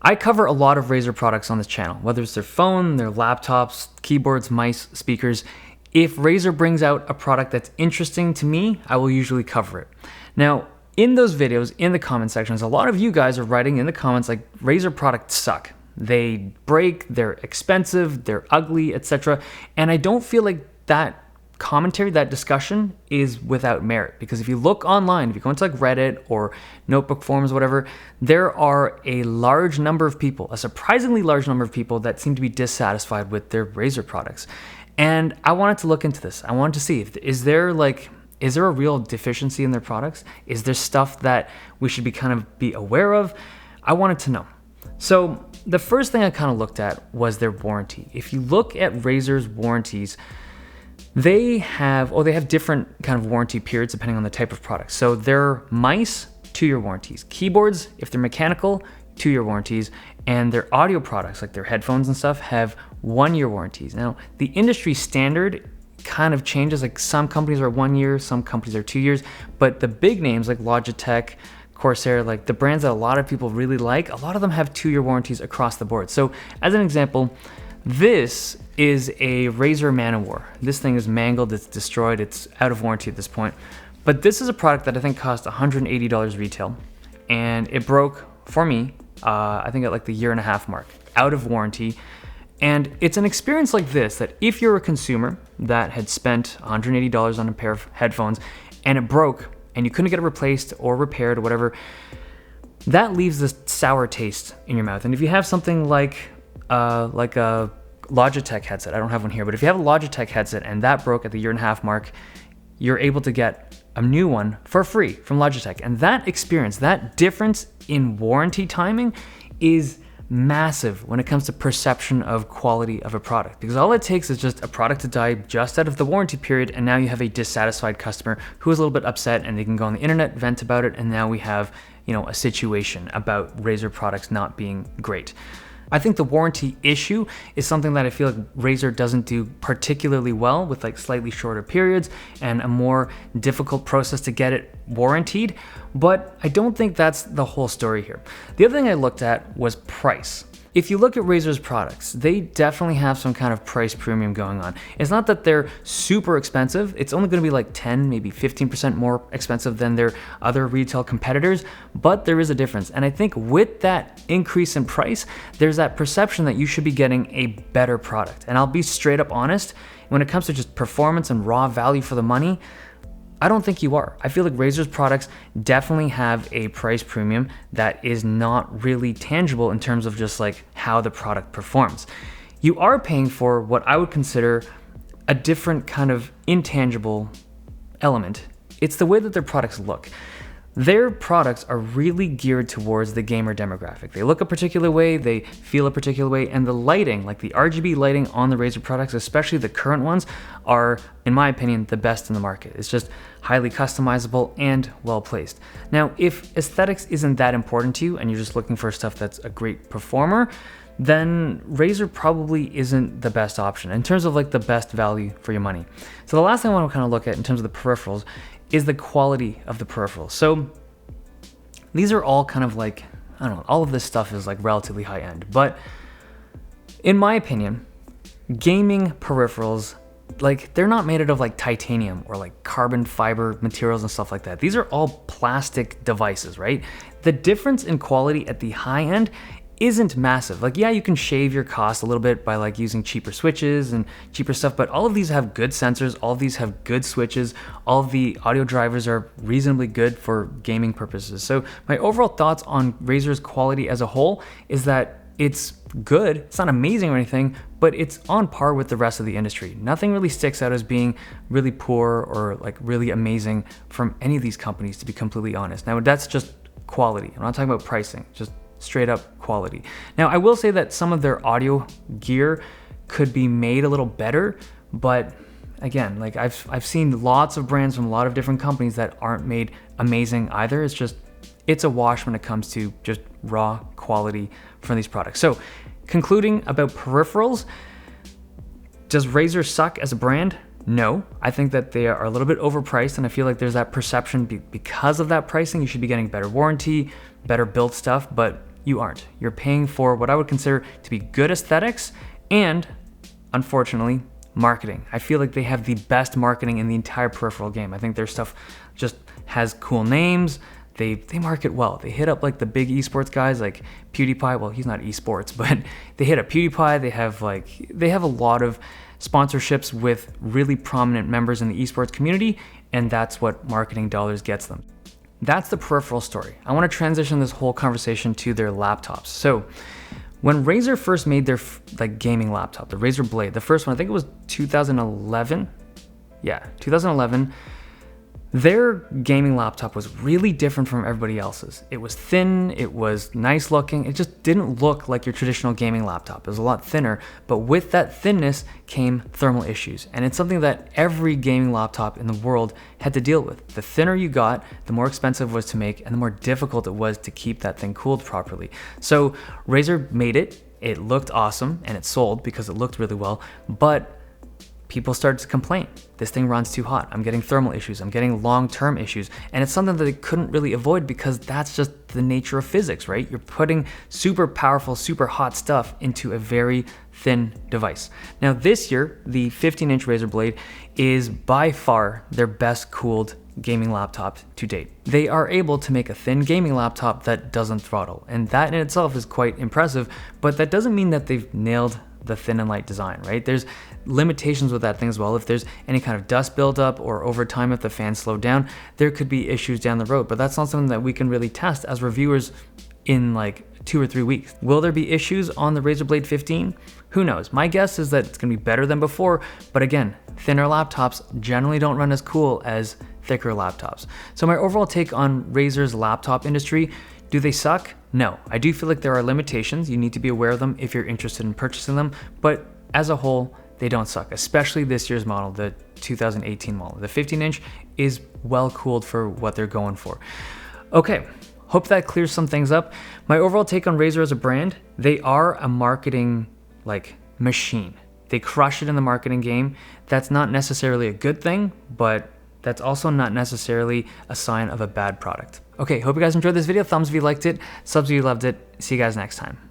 I cover a lot of Razer products on this channel, whether it's their phone, their laptops, keyboards, mice, speakers. If Razer brings out a product that's interesting to me, I will usually cover it. Now, in those videos, in the comment sections, a lot of you guys are writing in the comments like Razer products suck. They break, they're expensive, they're ugly, etc. And I don't feel like that commentary, that discussion is without merit, because if you look online, if you go into like Reddit or notebook forums, whatever, there are a large number of people, a surprisingly large number of people that seem to be dissatisfied with their Razer products. And I wanted to look into this. I wanted to see is there a real deficiency in their products? Is there stuff that we should be aware of? I wanted to know. So the first thing I kind of looked at was their warranty. If you look at Razer's warranties, they have different kind of warranty periods depending on the type of product. So their mice, 2-year warranties. Keyboards, if they're mechanical, 2-year warranties. And their audio products, like their headphones and stuff, have 1-year warranties. Now, the industry standard kind of changes. Like some companies are 1 year, some companies are 2 years. But the big names like Logitech, Corsair, like the brands that a lot of people really like, a lot of them have 2-year warranties across the board. So as an example, this is a Razer Man of War. This thing is mangled, it's destroyed, it's out of warranty at this point. But this is a product that I think cost $180 retail, and it broke for me, I think at like the 1.5 year mark, out of warranty. And it's an experience like this that if you're a consumer that had spent $180 on a pair of headphones and it broke and you couldn't get it replaced or repaired or whatever, that leaves this sour taste in your mouth. And if you have something like a Logitech headset, I don't have one here, but if you have a Logitech headset and that broke at the 1.5 year mark, you're able to get a new one for free from Logitech. And that experience, that difference in warranty timing is massive when it comes to perception of quality of a product, because all it takes is just a product to die just out of the warranty period, and now you have a dissatisfied customer who is a little bit upset, and they can go on the internet, vent about it, and now we have, a situation about Razer products not being great. I think the warranty issue is something that I feel like Razer doesn't do particularly well, with like slightly shorter periods and a more difficult process to get it warrantied, but I don't think that's the whole story here. The other thing I looked at was price. If you look at Razer's products, they definitely have some kind of price premium going on. It's not that they're super expensive. It's only going to be like 10, maybe 15% more expensive than their other retail competitors, but there is a difference. And I think with that increase in price, there's that perception that you should be getting a better product. And I'll be straight up honest, when it comes to just performance and raw value for the money, I don't think you are. I feel like Razer's products definitely have a price premium that is not really tangible in terms of just like how the product performs. You are paying for what I would consider a different kind of intangible element. It's the way that their products look. Their products are really geared towards the gamer demographic. They look a particular way, they feel a particular way, and the lighting, like the RGB lighting on the Razer products, especially the current ones, are, in my opinion, the best in the market. It's just highly customizable and well placed. Now, if aesthetics isn't that important to you and you're just looking for stuff that's a great performer, then Razer probably isn't the best option in terms of like the best value for your money. So the last thing I want to kind of look at in terms of the peripherals is the quality of the peripherals. So these are all kind of like, I don't know, all of this stuff is like relatively high end, but in my opinion, gaming peripherals, like they're not made out of like titanium or like carbon fiber materials and stuff like that. These are all plastic devices, right? The difference in quality at the high end isn't massive. Like, yeah, you can shave your costs a little bit by like using cheaper switches and cheaper stuff, but all of these have good sensors, all of these have good switches, all of the audio drivers are reasonably good for gaming purposes. So my overall thoughts on Razer's quality as a whole is that it's good. It's not amazing or anything, but it's on par with the rest of the industry. Nothing really sticks out as being really poor or like really amazing from any of these companies, to be completely honest. Now, that's just quality. I'm not talking about pricing, just straight up quality. Now, I will say that some of their audio gear could be made a little better, but again, like I've seen lots of brands from a lot of different companies that aren't made amazing either. It's a wash when it comes to just raw quality from these products. So concluding about peripherals, does Razer suck as a brand? No, I think that they are a little bit overpriced, and I feel like there's that perception because of that pricing. You should be getting better warranty, better built stuff, but you aren't. You're paying for what I would consider to be good aesthetics and, unfortunately, marketing. I feel like they have the best marketing in the entire peripheral game. I think their stuff just has cool names. They market well. They hit up like the big esports guys like PewDiePie. Well, he's not esports, but they hit up PewDiePie. They have a lot of sponsorships with really prominent members in the esports community, and that's what marketing dollars gets them. That's the peripheral story. I want to transition this whole conversation to their laptops. So when Razer first made their gaming laptop, the Razer Blade, the first one, I think it was 2011. Yeah, 2011. Their gaming laptop was really different from everybody else's. It was thin, it was nice looking, it just didn't look like your traditional gaming laptop. It was a lot thinner, but with that thinness came thermal issues. And it's something that every gaming laptop in the world had to deal with. The thinner you got, the more expensive it was to make, and the more difficult it was to keep that thing cooled properly. So Razer made it, it looked awesome, and it sold because it looked really well, but people started to complain. This thing runs too hot. I'm getting thermal issues. I'm getting long-term issues. And it's something that they couldn't really avoid because that's just the nature of physics, right? You're putting super powerful, super hot stuff into a very thin device. Now this year, the 15-inch Razer Blade is by far their best cooled gaming laptop to date. They are able to make a thin gaming laptop that doesn't throttle. And that in itself is quite impressive, but that doesn't mean that they've nailed the thin and light design, right? There's limitations with that thing as well. If there's any kind of dust buildup or over time if the fan slowed down, there could be issues down the road, but that's not something that we can really test as reviewers in like 2 or 3 weeks. Will there be issues on the Razer Blade 15? Who knows? My guess is that it's gonna be better than before, but again, thinner laptops generally don't run as cool as thicker laptops. So my overall take on Razer's laptop industry, do they suck? No, I do feel like there are limitations. You need to be aware of them if you're interested in purchasing them, but as a whole, they don't suck, especially this year's model, the 2018 model. The 15-inch is well cooled for what they're going for. Okay, hope that clears some things up. My overall take on Razer as a brand, they are a marketing machine. They crush it in the marketing game. That's not necessarily a good thing, but that's also not necessarily a sign of a bad product. Okay, hope you guys enjoyed this video. Thumbs if you liked it, subs if you loved it. See you guys next time.